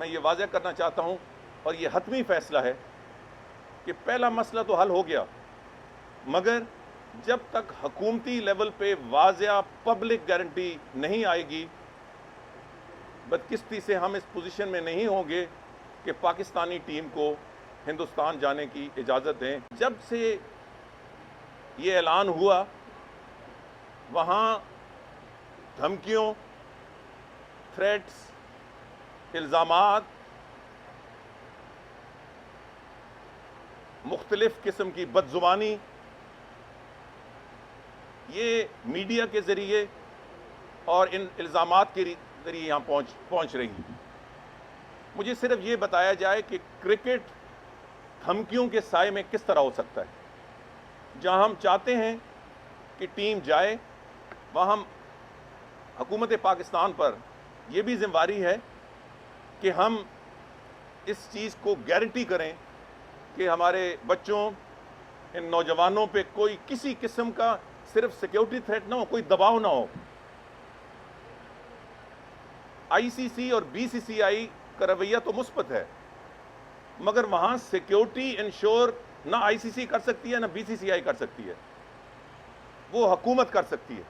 میں یہ واضح کرنا چاہتا ہوں اور یہ حتمی فیصلہ ہے کہ پہلا مسئلہ تو حل ہو گیا، مگر جب تک حکومتی لیول پہ واضح پبلک گارنٹی نہیں آئے گی، بدقسمتی سے ہم اس پوزیشن میں نہیں ہوں گے کہ پاکستانی ٹیم کو ہندوستان جانے کی اجازت دیں۔ جب سے یہ اعلان ہوا وہاں دھمکیوں، تھریٹس، الزامات، مختلف قسم کی بدزبانی یہ میڈیا کے ذریعے اور ان الزامات کے ذریعے یہاں پہنچ رہی ہیں۔ مجھے صرف یہ بتایا جائے کہ کرکٹ دھمکیوں کے سائے میں کس طرح ہو سکتا ہے۔ جہاں ہم چاہتے ہیں کہ ٹیم جائے، وہاں ہم حکومت پاکستان پر یہ بھی ذمہ داری ہے کہ ہم اس چیز کو گارنٹی کریں کہ ہمارے بچوں، ان نوجوانوں پہ کوئی کسی قسم کا صرف سیکیورٹی تھریٹ نہ ہو، کوئی دباؤ نہ ہو۔ آئی سی سی اور بی سی سی آئی کا رویہ تو مثبت ہے، مگر وہاں سیکیورٹی انشور نہ آئی سی سی کر سکتی ہے نہ بی سی سی آئی کر سکتی ہے، وہ حکومت کر سکتی ہے۔